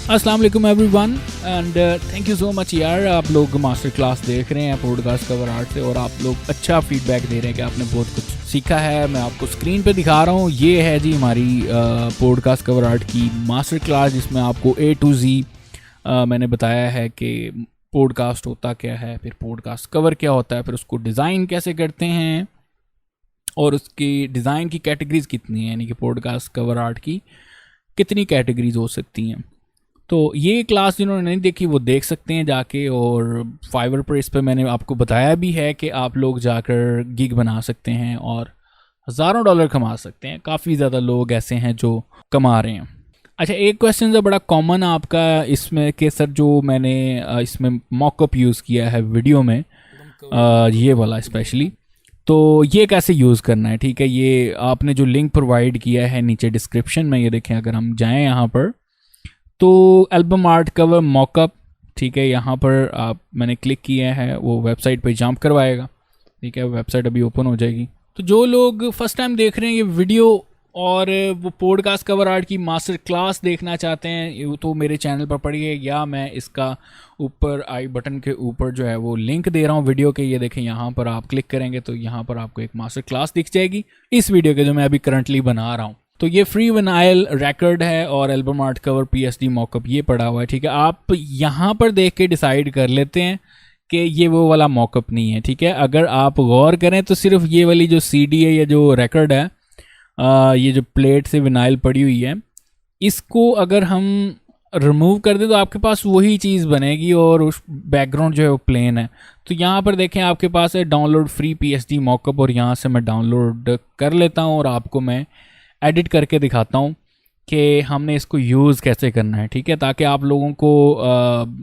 अस्सलाम वालेकुम everyone and thank you so much यार। आप लोग मास्टर क्लास देख रहे हैं पॉडकास्ट कवर आर्ट से और आप लोग अच्छा फीडबैक दे रहे हैं कि आपने बहुत कुछ सीखा है। मैं आपको स्क्रीन पे दिखा रहा हूँ, ये है जी हमारी पॉडकास्ट कवर आर्ट की मास्टर क्लास, जिसमें आपको A to Z मैंने बताया है कि पॉडकास्ट होता क्या है, फिर पॉडकास्ट कवर क्या होता है, फिर उसको डिज़ाइन कैसे करते हैं और उसकी डिज़ाइन की कैटेगरीज कितनी है, यानी कि पॉडकास्ट कवर आर्ट की कितनी कैटेगरीज हो सकती हैं। तो ये क्लास जिन्होंने नहीं देखी वो देख सकते हैं जाके, और फाइवर पर इस पर मैंने आपको बताया भी है कि आप लोग जाकर गिग बना सकते हैं और हज़ारों डॉलर कमा सकते हैं। काफ़ी ज़्यादा लोग ऐसे हैं जो कमा रहे हैं। अच्छा, एक क्वेश्चन जो बड़ा कॉमन आपका इसमें कि सर जो मैंने इसमें मॉकअप यूज़ किया है वीडियो में, ये वाला स्पेशली, तो ये कैसे यूज़ करना है। ठीक है, ये आपने जो लिंक प्रोवाइड किया है नीचे डिस्क्रिप्शन में, ये देखें, अगर हम जाएँ यहाँ पर तो एल्बम आर्ट कवर मॉकअप, ठीक है, यहाँ पर आप मैंने क्लिक किया है, वो वेबसाइट पे जंप करवाएगा। ठीक है, वेबसाइट अभी ओपन हो जाएगी। तो जो लोग फर्स्ट टाइम देख रहे हैं ये वीडियो और वो पॉडकास्ट कवर आर्ट की मास्टर क्लास देखना चाहते हैं, तो मेरे चैनल पर पढ़िए, या मैं इसका ऊपर आई बटन के ऊपर जो है वो लिंक दे रहा हूँ वीडियो के। ये देखें, यहाँ पर आप क्लिक करेंगे तो यहाँ पर आपको एक मास्टर क्लास दिख जाएगी इस वीडियो के, जो मैं अभी करंटली बना रहा हूँ। तो ये फ्री विनाइल रिकॉर्ड है और album art cover PSD mock-up ये पड़ा हुआ है। ठीक है, आप यहाँ पर देख के डिसाइड कर लेते हैं कि ये वो वाला मॉकअप नहीं है। ठीक है, अगर आप गौर करें तो सिर्फ ये वाली जो CD है या जो रिकॉर्ड है, ये जो प्लेट से विनाइल पड़ी हुई है, इसको अगर हम रिमूव कर दें तो आपके पास वही चीज़ बनेगी और उस बैकग्राउंड जो है वो प्लेन है। तो यहाँ पर देखें, आपके पास है डाउनलोड फ्री PSD मॉकअप, और यहाँ से मैं डाउनलोड कर लेता हूँ और आपको मैं एडिट करके दिखाता हूँ कि हमने इसको यूज़ कैसे करना है। ठीक है, ताकि आप लोगों को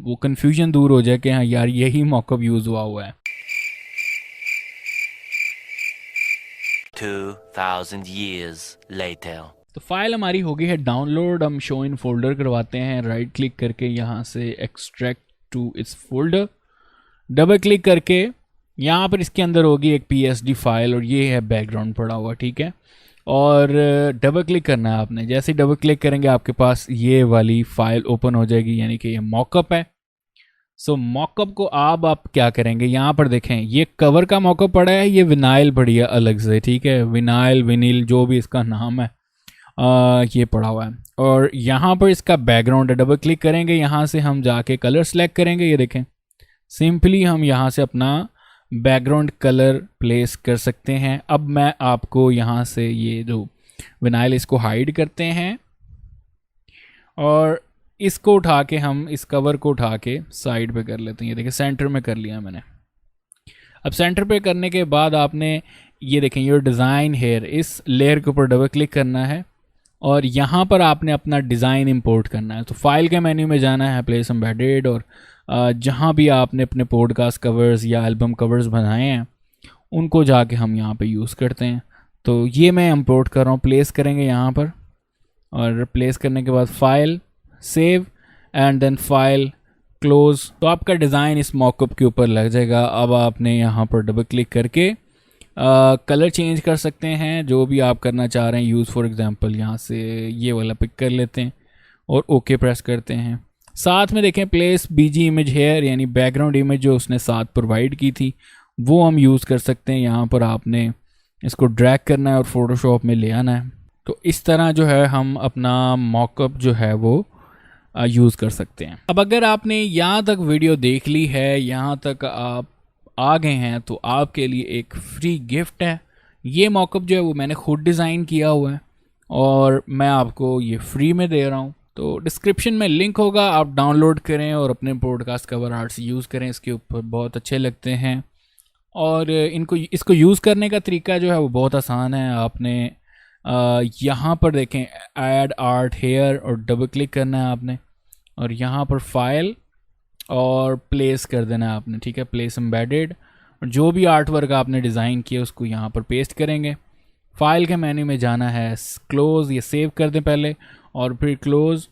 वो कन्फ्यूजन दूर हो जाए कि हाँ यार यही मॉकअप यूज़ हुआ है। 2000 years later. तो फाइल हमारी हो गई है डाउनलोड। हम शो इन फोल्डर करवाते हैं, राइट क्लिक करके यहाँ से एक्सट्रैक्ट टू इस फोल्डर, डबल क्लिक करके यहाँ पर इसके अंदर होगी एक PSD फाइल और ये है बैकग्राउंड पड़ा हुआ। ठीक है, और डबल क्लिक करना है आपने। जैसे ही डबल क्लिक करेंगे आपके पास ये वाली फाइल ओपन हो जाएगी, यानी कि ये मॉकअप है। सो मॉकअप को आप क्या करेंगे, यहाँ पर देखें, ये कवर का मॉकअप पड़ा है, ये विनाइल पड़ी है अलग से। ठीक है, विनाइल विनील जो भी इसका नाम है, ये पड़ा हुआ है, और यहाँ पर इसका बैकग्राउंड है। डबल क्लिक करेंगे, यहाँ से हम जाके कलर सेलेक्ट करेंगे। ये देखें, सिंपली हम यहाँ से अपना बैकग्राउंड कलर प्लेस कर सकते हैं। अब मैं आपको यहाँ से ये जो विनाइल इसको हाइड करते हैं और इसको उठा के हम इस कवर को उठा के साइड पे कर लेते हैं। ये देखिए, सेंटर में कर लिया मैंने। अब सेंटर पे करने के बाद आपने ये देखें, योर डिज़ाइन हेयर, इस लेयर के ऊपर डबल क्लिक करना है और यहाँ पर आपने अपना डिज़ाइन इंपोर्ट करना है। तो फाइल के मेन्यू में जाना है, प्लेस एम्बेडेड, और जहाँ भी आपने अपने पॉडकास्ट कवर्स या एल्बम कवर्स बनाए हैं उनको जाके हम यहाँ पे यूज़ करते हैं। तो ये मैं इंपोर्ट कर रहा हूँ, प्लेस करेंगे यहाँ पर, और प्लेस करने के बाद file save and then file close. तो आपका डिज़ाइन इस मॉकअप के ऊपर लग जाएगा। अब आपने यहाँ पर डबल क्लिक करके कलर चेंज कर सकते हैं, जो भी आप करना चाह रहे हैं यूज़। फॉर एग्जांपल यहाँ से ये वाला पिक कर लेते हैं और ओके प्रेस करते हैं। साथ में देखें, प्लेस BG इमेज हेयर, यानी बैकग्राउंड इमेज जो उसने साथ प्रोवाइड की थी वो हम यूज़ कर सकते हैं। यहाँ पर आपने इसको ड्रैग करना है और फोटोशॉप में ले आना है। तो इस तरह जो है हम अपना मॉकअप जो है वो यूज़ कर सकते हैं। अब अगर आपने यहाँ तक वीडियो देख ली है, यहाँ तक आप आ गए हैं, तो आपके लिए एक फ्री गिफ्ट है। ये मॉकअप जो है वो मैंने खुद डिज़ाइन किया हुआ है और मैं आपको ये फ्री में दे रहा हूँ। तो डिस्क्रिप्शन में लिंक होगा, आप डाउनलोड करें और अपने पॉडकास्ट कवर आर्ट से यूज़ करें। इसके ऊपर बहुत अच्छे लगते हैं और इसको यूज़ करने का तरीका जो है वो बहुत आसान है। आपने यहाँ पर देखें, ऐड आर्ट हेयर, और डबल क्लिक करना है आपने, और यहाँ पर फाइल और प्लेस कर देना है आपने। ठीक है, प्लेस एम्बेडेड, और जो भी आर्ट वर्क आपने डिज़ाइन किया उसको यहाँ पर पेस्ट करेंगे। फाइल के मेन्यू में जाना है, क्लोज़, ये सेव कर दें पहले, और फिर क्लोज़,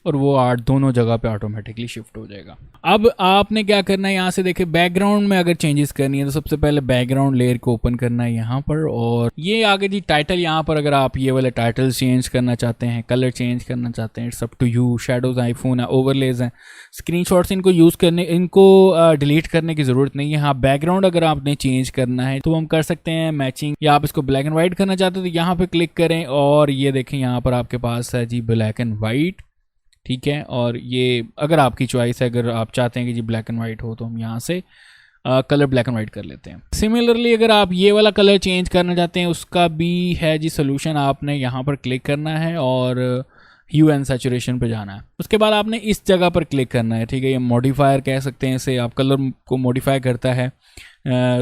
और वो आर्ट दोनों जगह पे ऑटोमेटिकली शिफ्ट हो जाएगा। अब आपने क्या करना है, यहाँ से देखिए बैकग्राउंड में अगर चेंजेस करनी है तो सबसे पहले बैकग्राउंड लेयर को ओपन करना है यहाँ पर, और ये आगे जी टाइटल, यहाँ पर अगर आप ये वाले टाइटल चेंज करना चाहते हैं, कलर चेंज करना चाहते हैं, it's up to you. Shadows iPhone है, ओवरलेज हैं, स्क्रीनशॉट्स इनको यूज़ करने, इनको डिलीट करने की ज़रूरत नहीं है। हाँ, बैकग्राउंड अगर आपने चेंज करना है तो हम कर सकते हैं मैचिंग, या आप इसको ब्लैक एंड वाइट करना चाहते हैं तो यहाँ पे क्लिक करें और ये देखें यहाँ पर आपके पास है जी ब्लैक एंड वाइट, ठीक है। और ये अगर आपकी चॉइस है, अगर आप चाहते हैं कि जी ब्लैक एंड वाइट हो तो हम यहाँ से कलर ब्लैक एंड वाइट कर लेते हैं। सिमिलरली अगर आप ये वाला कलर चेंज करना चाहते हैं उसका भी है जी सोल्यूशन, आपने यहाँ पर क्लिक करना है और ह्यू एंड सैचुरेशन पे जाना है। उसके बाद आपने इस जगह पर क्लिक करना है, ठीक है। ये मॉडिफायर कह सकते हैं इसे, आप कलर को मॉडिफाई करता है,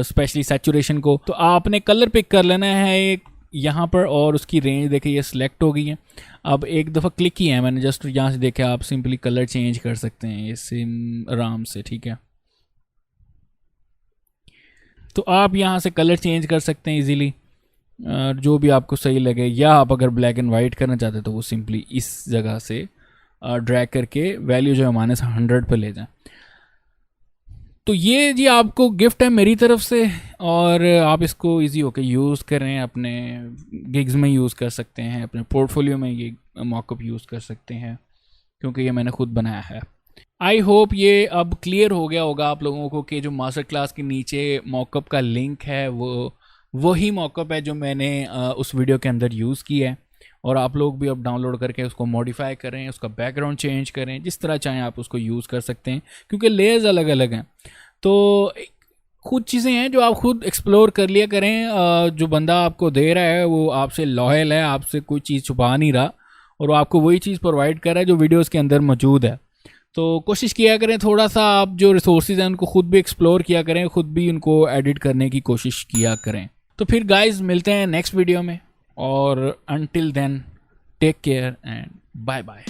स्पेशली सैचुरेशन को। तो आपने कलर पिक कर लेना है एक यहाँ पर, और उसकी रेंज देखिए ये सिलेक्ट हो गई है। अब एक दफ़ा क्लिक किया है मैंने जस्ट, यहाँ से देखे आप सिंपली कलर चेंज कर सकते हैं ये सिम आराम से, ठीक है। तो आप यहाँ से कलर चेंज कर सकते हैं इजीली, जो भी आपको सही लगे। या आप अगर ब्लैक एंड वाइट करना चाहते हैं तो वो सिंपली इस जगह से ड्रैग करके वैल्यू जो है -100 पे ले जाएं। तो ये जी आपको गिफ्ट है मेरी तरफ से, और आप इसको इजी होकर यूज़ करें, अपने गिग्स में यूज़ कर सकते हैं, अपने पोर्टफोलियो में ये मॉकअप यूज़ कर सकते हैं, क्योंकि ये मैंने खुद बनाया है। आई होप ये अब क्लियर हो गया होगा आप लोगों को कि जो मास्टर क्लास के नीचे मॉकअप का लिंक है वो वही मॉकअप है जो मैंने उस वीडियो के अंदर यूज़ किया है। और आप लोग भी अब डाउनलोड करके उसको मॉडिफाई करें, उसका बैकग्राउंड चेंज करें, जिस तरह चाहें आप उसको यूज़ कर सकते हैं, क्योंकि लेयर्स अलग अलग हैं। तो कुछ चीज़ें हैं जो आप खुद एक्सप्लोर कर लिया करें। जो बंदा आपको दे रहा है वो आपसे लॉयल है, आपसे कोई चीज़ छुपा नहीं रहा, और वो आपको वही चीज़ प्रोवाइड कर रहा है जो वीडियोज़ के अंदर मौजूद है। तो कोशिश किया करें थोड़ा सा, आप जो रिसोर्सेज हैं उनको खुद भी एक्सप्लोर किया करें, खुद भी उनको एडिट करने की कोशिश किया करें। तो फिर गाइस मिलते हैं नेक्स्ट वीडियो में, और until then take care and bye bye.